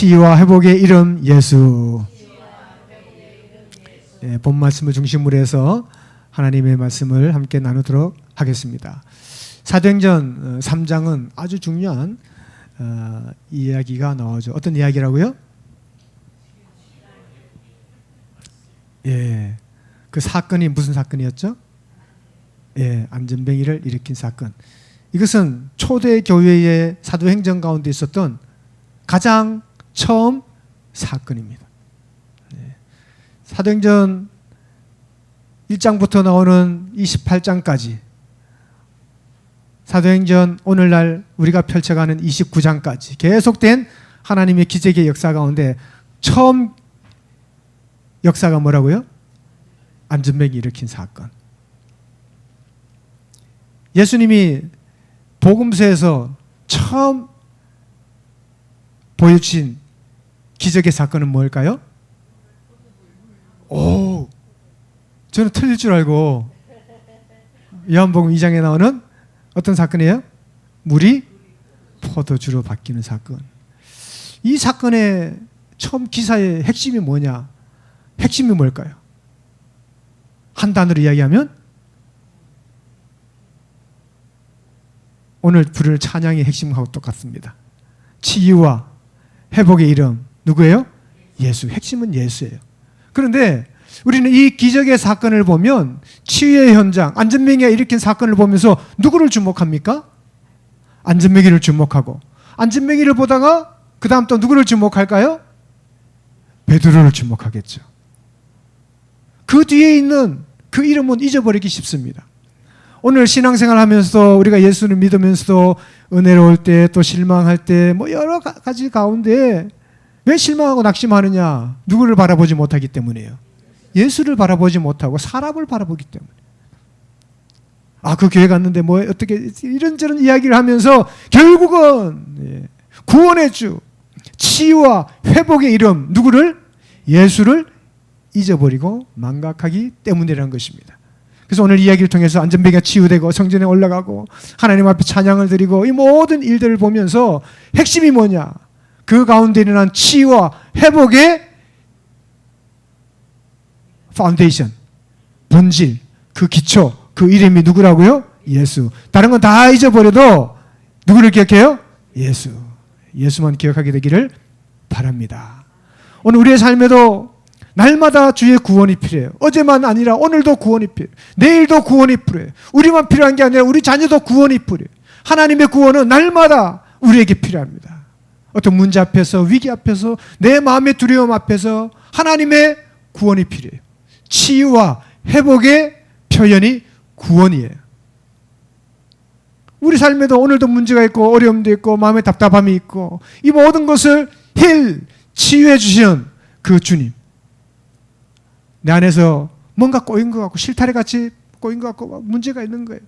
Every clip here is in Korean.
치유와 회복의 이름 예수. 본 말씀을 중심으로 해서 하나님의 말씀을 함께 나누도록 하겠습니다. 사도행전 3장은 아주 중요한 이야기가 나오죠. 어떤 이야기라고요? 그 사건이 무슨 사건이었죠? 안전뱅이를 일으킨 사건. 이것은 초대 교회의 사도행전 가운데 있었던 가장 처음 사건입니다. 사도행전 1장부터 나오는 28장까지, 사도행전 오늘날 우리가 펼쳐가는 29장까지 계속된 하나님의 기적의 역사 가운데 처음 역사가 뭐라고요? 안전뱅이 일으킨 사건. 예수님이 복음서에서 처음 보여주신 기적의 사건은 뭘까요? 저는 틀릴 줄 알고 요한복음 2장에 나오는 어떤 사건이에요? 물이 포도주로 바뀌는 사건. 이 사건의 처음 기사의 핵심이 뭐냐? 핵심이 뭘까요? 한 단어로 이야기하면 오늘 부를 찬양의 핵심하고 똑같습니다. 치유와 회복의 이름 누구예요? 예수. 핵심은 예수예요. 그런데 우리는 이 기적의 사건을 보면, 치유의 현장, 안전뱅이가 일으킨 사건을 보면서 누구를 주목합니까? 안전뱅이를 주목하고, 안전뱅이를 보다가 그 다음 또 누구를 주목할까요? 베드로를 주목하겠죠. 그 뒤에 있는 그 이름은 잊어버리기 쉽습니다. 오늘 신앙생활 하면서 우리가 예수를 믿으면서도 은혜로울 때, 또 실망할 때, 뭐 여러 가지 가운데 왜 실망하고 낙심하느냐? 누구를 바라보지 못하기 때문이에요. 예수를 바라보지 못하고 사람을 바라보기 때문에. 그 교회 갔는데 뭐 어떻게 이런저런 이야기를 하면서 결국은 구원의 주, 치유와 회복의 이름 누구를? 예수를 잊어버리고 망각하기 때문이라는 것입니다. 그래서 오늘 이야기를 통해서 안전뱅이가 치유되고 성전에 올라가고 하나님 앞에 찬양을 드리고 이 모든 일들을 보면서 핵심이 뭐냐? 그 가운데 일어난 치유와 회복의 파운데이션, 본질, 그 기초, 그 이름이 누구라고요? 예수. 다른 건 다 잊어버려도 누구를 기억해요? 예수. 예수만 기억하게 되기를 바랍니다. 오늘 우리의 삶에도 날마다 주의 구원이 필요해요. 어제만 아니라 오늘도 구원이 필요해요. 내일도 구원이 필요해요. 우리만 필요한 게 아니라 우리 자녀도 구원이 필요해요. 하나님의 구원은 날마다 우리에게 필요합니다. 어떤 문제 앞에서, 위기 앞에서, 내 마음의 두려움 앞에서 하나님의 구원이 필요해요. 치유와 회복의 표현이 구원이에요. 우리 삶에도 오늘도 문제가 있고 어려움도 있고 마음에 답답함이 있고 이 모든 것을 치유해 주시는 그 주님. 내 안에서 뭔가 꼬인 것 같고 실타래같이 꼬인 것 같고 문제가 있는 거예요.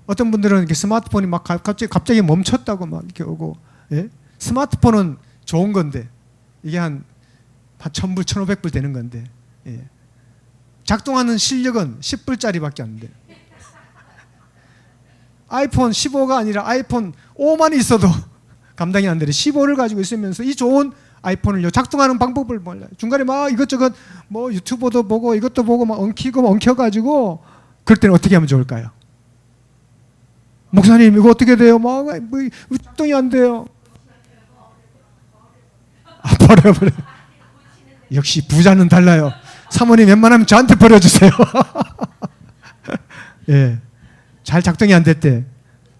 어떤 분들은 이렇게 스마트폰이 막 갑자기 멈췄다고 막 이렇게 오고, 스마트폰은 좋은 건데 이게 한 1,000불, 1,500불 되는 건데, 작동하는 실력은 10불짜리밖에 안 돼요. 아이폰 15가 아니라 아이폰 5만 있어도 감당이 안 되는 15를 가지고 있으면서 이 좋은 아이폰을 작동하는 방법을 몰라요. 중간에 막 이것저것 뭐 유튜버도 보고 이것도 보고 막 엉켜가지고 그럴 때는 어떻게 하면 좋을까요? 목사님 이거 어떻게 돼요? 뭐 작동이 안 돼요. 버려. 역시 부자는 달라요. 사모님 웬만하면 저한테 버려주세요. 잘 작동이 안 될 때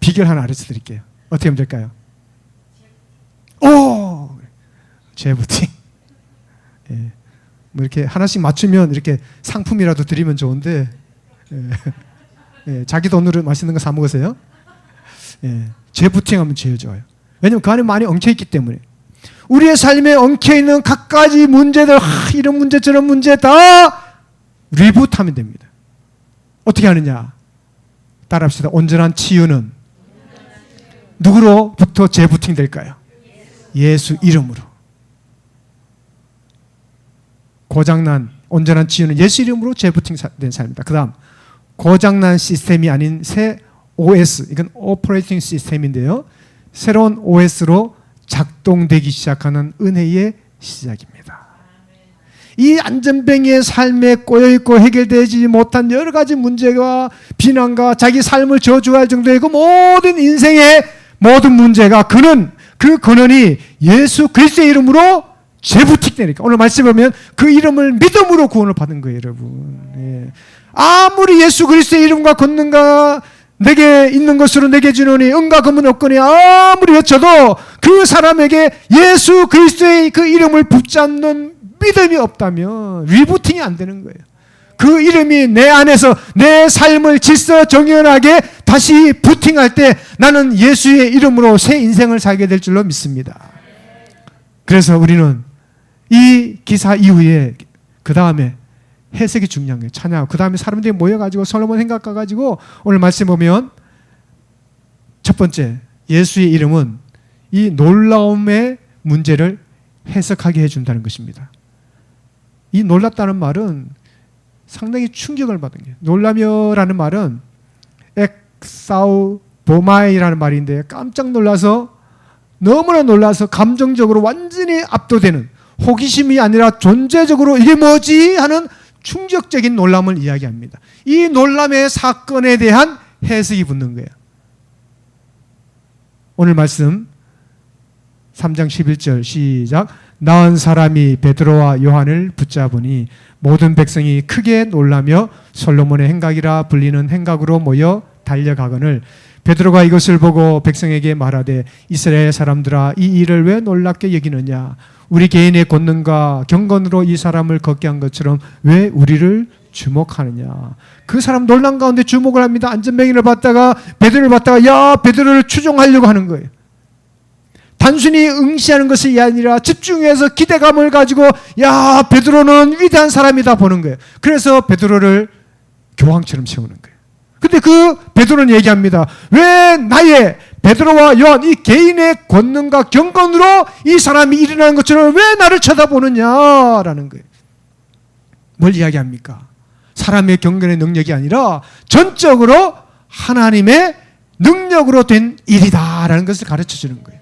비결 하나 알려줘 드릴게요. 어떻게 하면 될까요? 재부팅. 뭐 이렇게 하나씩 맞추면 이렇게 상품이라도 드리면 좋은데, 자기 돈으로 맛있는 거 사 먹으세요. 재부팅하면 제일 좋아요. 왜냐면 그 안에 많이 엉켜있기 때문에. 우리의 삶에 엉켜있는 갖가지 문제들, 이런 문제 저런 문제 다 리부트하면 됩니다. 어떻게 하느냐? 따라합시다. 온전한 치유는 누구로부터 재부팅 될까요? 예수 이름으로. 고장난 온전한 치유는 예수 이름으로 재부팅된 삶입니다. 그 다음 고장난 시스템이 아닌 새 OS, 이건 오퍼레이팅 시스템인데요. 새로운 OS로 작동되기 시작하는 은혜의 시작입니다. 이 안전뱅이의 삶에 꼬여있고 해결되지 못한 여러 가지 문제와 비난과 자기 삶을 저주할 정도의 그 모든 인생의 모든 문제가 그 근원이 예수 그리스도의 이름으로 재부팅되니까 오늘 말씀 보면 그 이름을 믿음으로 구원을 받은 거예요, 여러분. 예. 아무리 예수 그리스도의 이름과 권능과 내게 있는 것으로 내게 주노니 은과 금은 없거니 아무리 외쳐도 그 사람에게 예수 그리스도의 그 이름을 붙잡는 믿음이 없다면 리부팅이 안 되는 거예요. 그 이름이 내 안에서 내 삶을 질서 정연하게 다시 부팅할 때 나는 예수의 이름으로 새 인생을 살게 될 줄로 믿습니다. 그래서 우리는 이 기사 이후에 그 다음에 해석이 중요한 거예요. 찬양. 그 다음에 사람들이 모여가지고 솔로몬 행각 가가지고 오늘 말씀 보면 첫 번째 예수의 이름은 이 놀라움의 문제를 해석하게 해준다는 것입니다. 이 놀랍다는 말은 상당히 충격을 받은 거예요. 놀라며라는 말은 엑사우보마이라는 말인데 깜짝 놀라서 너무나 놀라서 감정적으로 완전히 압도되는 호기심이 아니라 존재적으로 이게 뭐지 하는 충격적인 놀람을 이야기합니다. 이 놀람의 사건에 대한 해석이 붙는 거예요. 오늘 말씀 3장 11절 시작. 나은 사람이 베드로와 요한을 붙잡으니 모든 백성이 크게 놀라며 솔로몬의 행각이라 불리는 행각으로 모여 달려가거늘 베드로가 이것을 보고 백성에게 말하되 이스라엘 사람들아 이 일을 왜 놀랍게 여기느냐 우리 개인의 권능과 경건으로 이 사람을 걷게 한 것처럼 왜 우리를 주목하느냐. 그 사람 놀란 가운데 주목을 합니다. 안전뱅이를 받다가 베드로를 받다가 야 베드로를 추종하려고 하는 거예요. 단순히 응시하는 것이 아니라 집중해서 기대감을 가지고 야 베드로는 위대한 사람이다 보는 거예요. 그래서 베드로를 교황처럼 세우는 거예요. 근데 그 베드로는 얘기합니다. 왜 나의 베드로와 요한 이 개인의 권능과 경건으로 이 사람이 일어나는 것처럼 왜 나를 쳐다보느냐라는 거예요. 뭘 이야기합니까? 사람의 경건의 능력이 아니라 전적으로 하나님의 능력으로 된 일이다라는 것을 가르쳐 주는 거예요.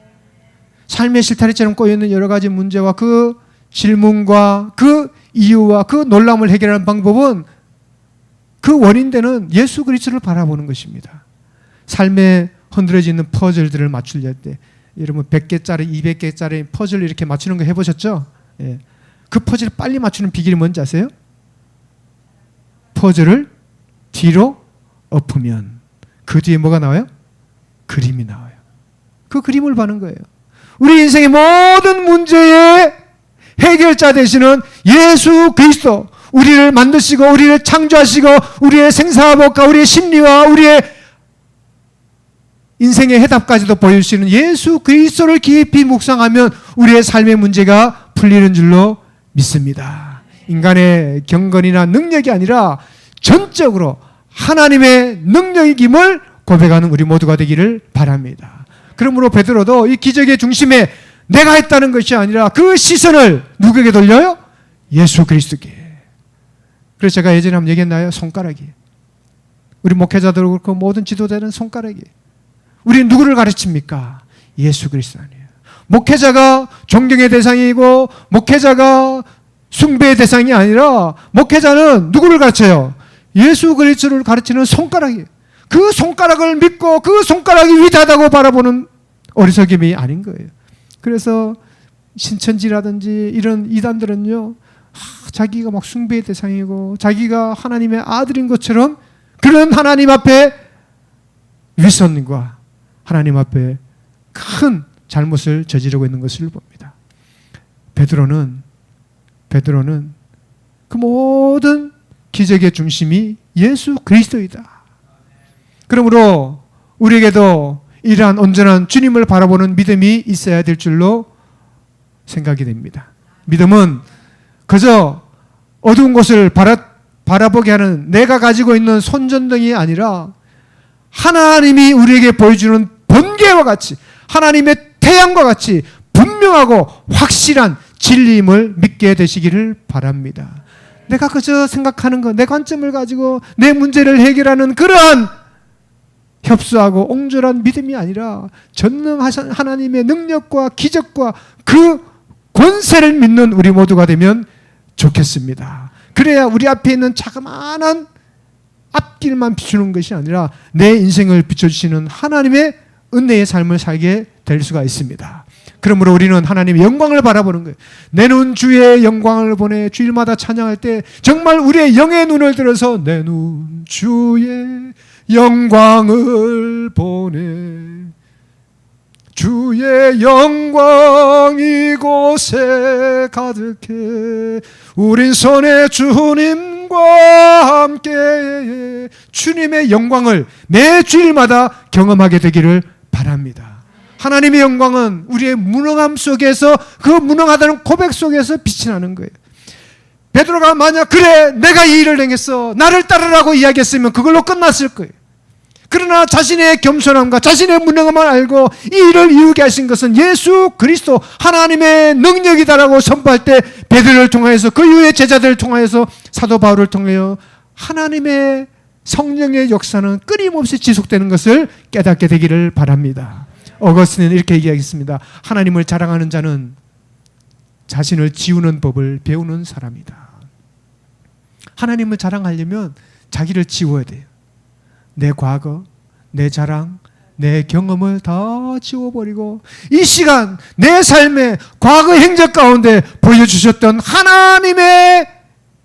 삶의 실타래처럼 꼬여있는 여러 가지 문제와 그 질문과 그 이유와 그 놀람을 해결하는 방법은 그 원인되는 예수 그리스도를 바라보는 것입니다. 삶에 흔들어지는 퍼즐들을 맞추려 때 여러분 100개짜리 200개짜리 퍼즐 이렇게 맞추는 거 해보셨죠? 예. 그 퍼즐을 빨리 맞추는 비결이 뭔지 아세요? 퍼즐을 뒤로 엎으면 그 뒤에 뭐가 나와요? 그림이 나와요. 그 그림을 보는 거예요. 우리 인생의 모든 문제의 해결자 되시는 예수 그리스도, 우리를 만드시고 우리를 창조하시고 우리의 생사복과 우리의 심리와 우리의 인생의 해답까지도 보여주시는 예수 그리스도를 깊이 묵상하면 우리의 삶의 문제가 풀리는 줄로 믿습니다. 인간의 경건이나 능력이 아니라 전적으로 하나님의 능력임을 고백하는 우리 모두가 되기를 바랍니다. 그러므로 베드로도 이 기적의 중심에 내가 했다는 것이 아니라 그 시선을 누구에게 돌려요? 예수 그리스도께. 그래서 제가 예전에 한번 얘기했나요? 손가락이. 우리 목회자들 그렇고 모든 지도자는 손가락이. 우리는 누구를 가르칩니까? 예수 그리스도 아니에요. 목회자가 존경의 대상이고 목회자가 숭배의 대상이 아니라 목회자는 누구를 가르쳐요? 예수 그리스도를 가르치는 손가락이에요. 그 손가락을 믿고 그 손가락이 위대하다고 바라보는 어리석임이 아닌 거예요. 그래서 신천지라든지 이런 이단들은요, 자기가 막 숭배의 대상이고 자기가 하나님의 아들인 것처럼 그런 하나님 앞에 위선과 하나님 앞에 큰 잘못을 저지르고 있는 것을 봅니다. 베드로는 그 모든 기적의 중심이 예수 그리스도이다. 그러므로 우리에게도 이러한 온전한 주님을 바라보는 믿음이 있어야 될 줄로 생각이 됩니다. 믿음은 그저 어두운 곳을 바라보게 하는 내가 가지고 있는 손전등이 아니라 하나님이 우리에게 보여주는 번개와 같이 하나님의 태양과 같이 분명하고 확실한 진리임을 믿게 되시기를 바랍니다. 내가 그저 생각하는 것, 내 관점을 가지고 내 문제를 해결하는 그러한 협소하고 옹졸한 믿음이 아니라 전능하신 하나님의 능력과 기적과 그 권세를 믿는 우리 모두가 되면 좋겠습니다. 그래야 우리 앞에 있는 자그마한 앞길만 비추는 것이 아니라 내 인생을 비춰주시는 하나님의 은혜의 삶을 살게 될 수가 있습니다. 그러므로 우리는 하나님의 영광을 바라보는 거예요. 내 눈 주의 영광을 보내. 주일마다 찬양할 때 정말 우리의 영의 눈을 들어서 내 눈 주의 영광을 보내. 주의 영광 이곳에 가득해. 우린 손에 주님과 함께. 주님의 영광을 매 주일마다 경험하게 되기를 바랍니다. 하나님의 영광은 우리의 무능함 속에서, 그 무능하다는 고백 속에서 빛이 나는 거예요. 베드로가 만약 그래 내가 이 일을 행했어, 나를 따르라고 이야기했으면 그걸로 끝났을 거예요. 그러나 자신의 겸손함과 자신의 무능함을 알고 이 일을 이루게 하신 것은 예수 그리스도 하나님의 능력이다라고 선포할 때 베드로를 통하여서, 그 이후의 제자들을 통하여서, 사도 바울을 통하여 하나님의 성령의 역사는 끊임없이 지속되는 것을 깨닫게 되기를 바랍니다. 어거스틴은 이렇게 얘기하겠습니다. 하나님을 자랑하는 자는 자신을 지우는 법을 배우는 사람이다. 하나님을 자랑하려면 자기를 지워야 돼요. 내 과거, 내 자랑, 내 경험을 다 지워버리고 이 시간 내 삶의 과거 행적 가운데 보여주셨던 하나님의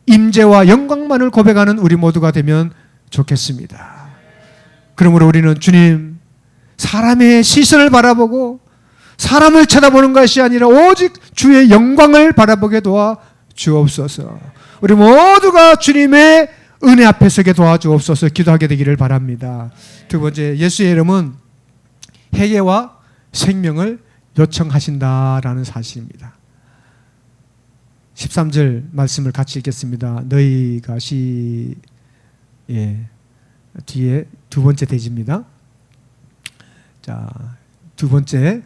임재와 영광만을 고백하는 우리 모두가 되면 좋겠습니다. 그러므로 우리는 주님, 사람의 시선을 바라보고 사람을 쳐다보는 것이 아니라 오직 주의 영광을 바라보게 도와 주옵소서. 우리 모두가 주님의 은혜 앞에 서게 도와주옵소서. 기도하게 되기를 바랍니다. 두 번째, 예수의 이름은 회개와 생명을 요청하신다라는 사실입니다. 13절 말씀을 같이 읽겠습니다. 너희가 뒤에 두 번째 대지입니다. 자, 두 번째,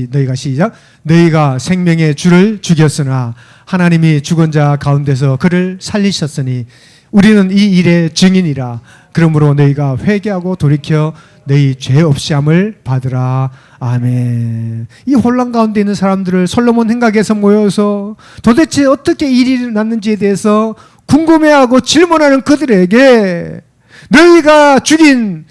너희가 시작. 너희가 생명의 주를 죽였으나 하나님이 죽은 자 가운데서 그를 살리셨으니 우리는 이 일의 증인이라. 그러므로 너희가 회개하고 돌이켜 너희 죄 없이 함을 받으라. 아멘. 이 혼란 가운데 있는 사람들을 솔로몬 행각에서 모여서 도대체 어떻게 일이 일어났는지에 대해서 궁금해하고 질문하는 그들에게 너희가 죽인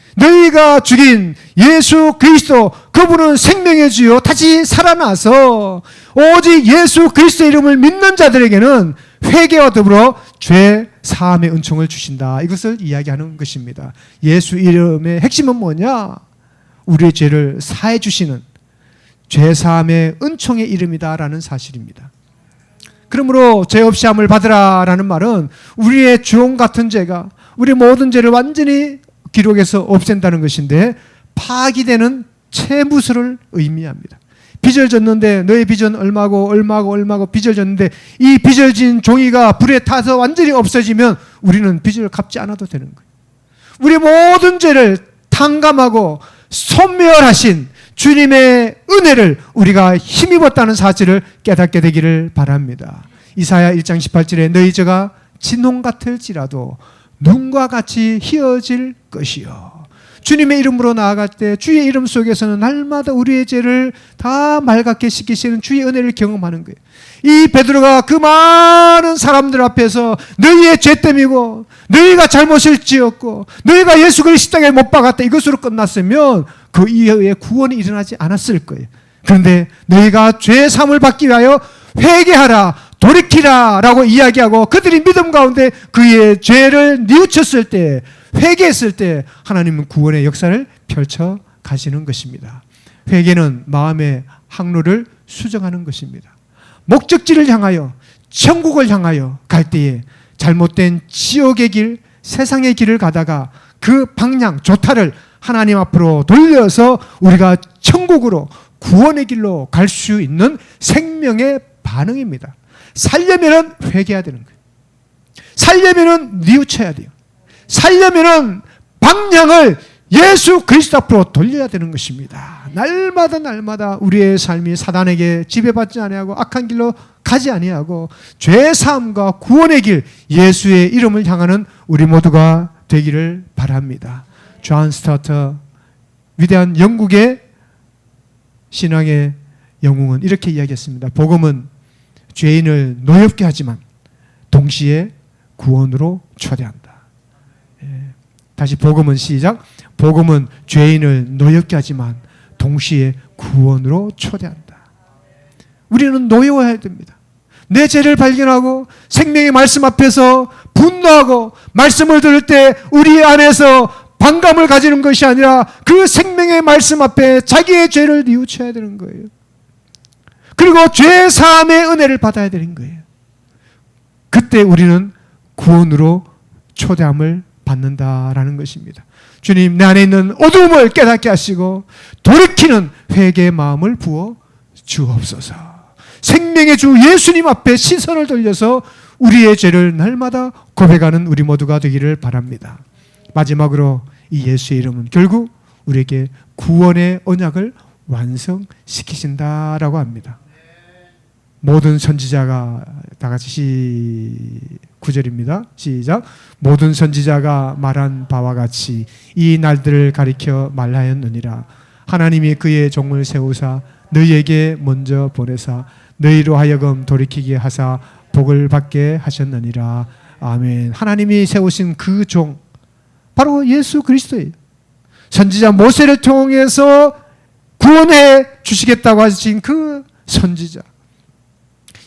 예수 그리스도, 그분은 생명의 주요 다시 살아나서 오직 예수 그리스도의 이름을 믿는 자들에게는 회개와 더불어 죄 사함의 은총을 주신다. 이것을 이야기하는 것입니다. 예수 이름의 핵심은 뭐냐? 우리의 죄를 사해 주시는 죄 사함의 은총의 이름이다라는 사실입니다. 그러므로 죄 없이 함을 받으라라는 말은 우리의 주홍 같은 죄가 우리 모든 죄를 완전히 기록에서 없앤다는 것인데, 파기되는 채무서를 의미합니다. 빚을 졌는데 너의 빚은 얼마고 빚을 졌는데 이 빚을 진 종이가 불에 타서 완전히 없어지면 우리는 빚을 갚지 않아도 되는 거예요. 우리 모든 죄를 탕감하고 소멸하신 주님의 은혜를 우리가 힘입었다는 사실을 깨닫게 되기를 바랍니다. 이사야 1장 18절에 너희 죄가 진홍 같을지라도 눈과 같이 희어질 것이요. 주님의 이름으로 나아갈 때 주의 이름 속에서는 날마다 우리의 죄를 다 맑게 씻기시는 주의 은혜를 경험하는 거예요. 이 베드로가 그 많은 사람들 앞에서 너희의 죄 때문이고 너희가 잘못을 지었고 너희가 예수 그리스도를 십자가에 못 박았다 이것으로 끝났으면 그 이후에 구원이 일어나지 않았을 거예요. 그런데 너희가 죄 사함을 받기 위하여 회개하라, 돌이키라 라고 이야기하고 그들이 믿음 가운데 그의 죄를 뉘우쳤을 때, 회개했을 때 하나님은 구원의 역사를 펼쳐 가시는 것입니다. 회개는 마음의 항로를 수정하는 것입니다. 목적지를 향하여, 천국을 향하여 갈 때에 잘못된 지옥의 길, 세상의 길을 가다가 그 방향, 조타를 하나님 앞으로 돌려서 우리가 천국으로, 구원의 길로 갈 수 있는 생명의 반응입니다. 살려면은 회개해야 되는 거예요. 살려면은 뉘우쳐야 돼요. 살려면은 방향을 예수 그리스도 앞으로 돌려야 되는 것입니다. 날마다 우리의 삶이 사단에게 지배받지 아니하고 악한 길로 가지 아니하고 죄 사함과 구원의 길, 예수의 이름을 향하는 우리 모두가 되기를 바랍니다. 존 스타터, 위대한 영국의 신앙의 영웅은 이렇게 이야기했습니다. 복음은 죄인을 노엽게 하지만 동시에 구원으로 초대한다. 다시 복음은 시작. 복음은 죄인을 노엽게 하지만 동시에 구원으로 초대한다. 우리는 노여워야 됩니다. 내 죄를 발견하고 생명의 말씀 앞에서 분노하고 말씀을 들을 때 우리 안에서 반감을 가지는 것이 아니라 그 생명의 말씀 앞에 자기의 죄를 뉘우쳐야 되는 거예요. 그리고 죄 사함의 은혜를 받아야 되는 거예요. 그때 우리는 구원으로 초대함을 받는다라는 것입니다. 주님, 내 안에 있는 어두움을 깨닫게 하시고 돌이키는 회개의 마음을 부어 주옵소서. 생명의 주 예수님 앞에 시선을 돌려서 우리의 죄를 날마다 고백하는 우리 모두가 되기를 바랍니다. 마지막으로 이 예수의 이름은 결국 우리에게 구원의 언약을 완성시키신다라고 합니다. 모든 선지자가, 다 같이 9절입니다. 시작. 모든 선지자가 말한 바와 같이 이 날들을 가리켜 말하였느니라. 하나님이 그의 종을 세우사 너희에게 먼저 보내사 너희로 하여금 돌이키게 하사 복을 받게 하셨느니라. 아멘. 하나님이 세우신 그 종, 바로 예수 그리스도예요. 선지자 모세를 통해서 구원해 주시겠다고 하신 그 선지자.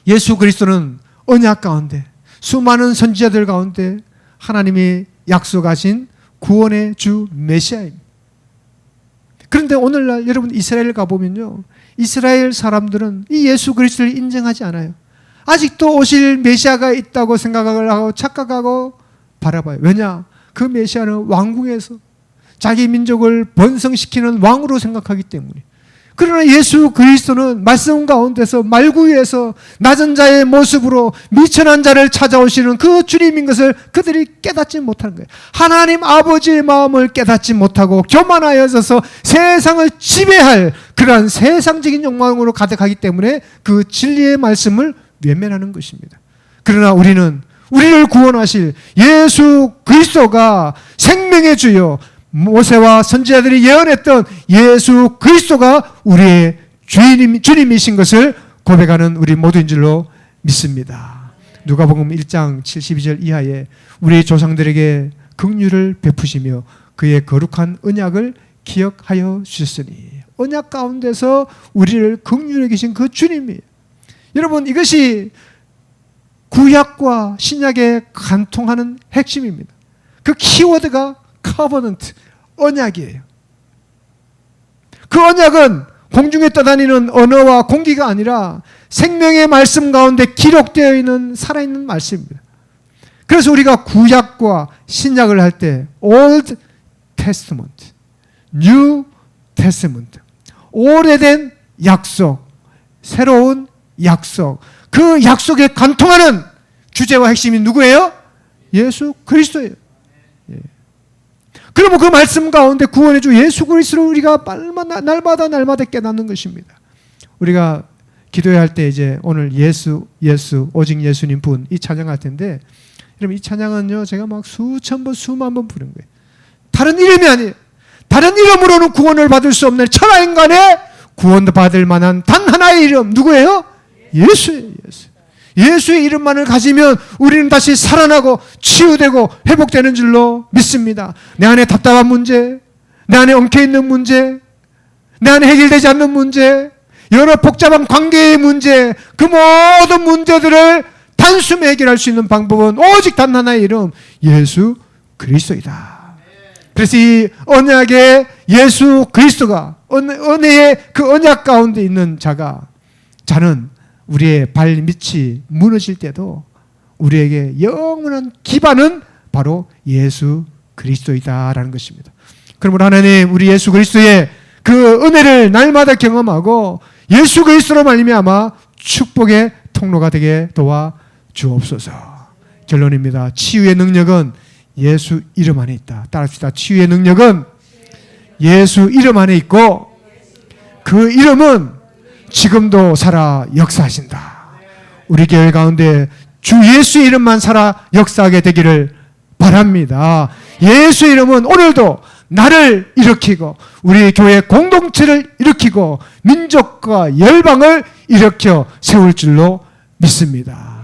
예수 그리스도는 언약 가운데, 수많은 선지자들 가운데 하나님이 약속하신 구원의 주 메시아입니다. 그런데 오늘날 여러분 이스라엘 가보면요, 이스라엘 사람들은 이 예수 그리스도를 인정하지 않아요. 아직도 오실 메시아가 있다고 생각을 하고 착각하고 바라봐요. 왜냐? 그 메시아는 왕궁에서 자기 민족을 번성시키는 왕으로 생각하기 때문에. 그러나 예수 그리스도는 말씀 가운데서 말구유에서 낮은 자의 모습으로 미천한 자를 찾아오시는 그 주님인 것을 그들이 깨닫지 못하는 거예요. 하나님 아버지의 마음을 깨닫지 못하고 교만하여져서 세상을 지배할 그러한 세상적인 욕망으로 가득하기 때문에 그 진리의 말씀을 외면하는 것입니다. 그러나 우리는 우리를 구원하실 예수 그리스도가 생명의 주요, 모세와 선지자들이 예언했던 예수 그리스도가 우리의 주님이신 것을 고백하는 우리 모두인 줄로 믿습니다. 누가복음 1장 72절 이하에 우리 조상들에게 긍휼을 베푸시며 그의 거룩한 언약을 기억하여 주셨으니, 언약 가운데서 우리를 긍휼해 계신 그 주님이에요. 여러분, 이것이 구약과 신약에 관통하는 핵심입니다. 그 키워드가 커버넌트, 언약이에요. 그 언약은 공중에 떠다니는 언어와 공기가 아니라 생명의 말씀 가운데 기록되어 있는 살아있는 말씀입니다. 그래서 우리가 구약과 신약을 할 때 Old Testament, New Testament, 오래된 약속, 새로운 약속, 그 약속에 관통하는 주제와 핵심이 누구예요? 예수 그리스도예요. 그러면 그 말씀 가운데 구원의 주 예수 그리스도를 우리가 날마다 깨닫는 것입니다. 우리가 기도회 할 때 이제 오늘 예수 오직 예수님 분 이 찬양할 텐데, 여러분 이 찬양은요 제가 막 수천 번 수만 번 부른 거예요. 다른 이름이 아니에요. 다른 이름으로는 구원을 받을 수 없는 천하인간의 구원도 받을 만한 단 하나의 이름, 누구예요? 예수예요. 예수. 예수의 이름만을 가지면 우리는 다시 살아나고 치유되고 회복되는 줄로 믿습니다. 내 안에 답답한 문제, 내 안에 엉켜있는 문제, 내 안에 해결되지 않는 문제, 여러 복잡한 관계의 문제, 그 모든 문제들을 단숨에 해결할 수 있는 방법은 오직 단 하나의 이름, 예수 그리스도이다. 그래서 이 언약의 예수 그리스도가, 은혜의 그 언약 가운데 있는 자는 우리의 발밑이 무너질 때도 우리에게 영원한 기반은 바로 예수 그리스도이다라는 것입니다. 그러므로 하나님, 우리 예수 그리스도의 그 은혜를 날마다 경험하고 예수 그리스도로 말미암아 축복의 통로가 되게 도와 주옵소서. 결론입니다. 치유의 능력은 예수 이름 안에 있다. 따라합시다. 치유의 능력은 예수 이름 안에 있고 그 이름은 지금도 살아 역사하신다. 우리 교회 가운데 주 예수의 이름만 살아 역사하게 되기를 바랍니다. 예수 이름은 오늘도 나를 일으키고 우리 교회 공동체를 일으키고 민족과 열방을 일으켜 세울 줄로 믿습니다.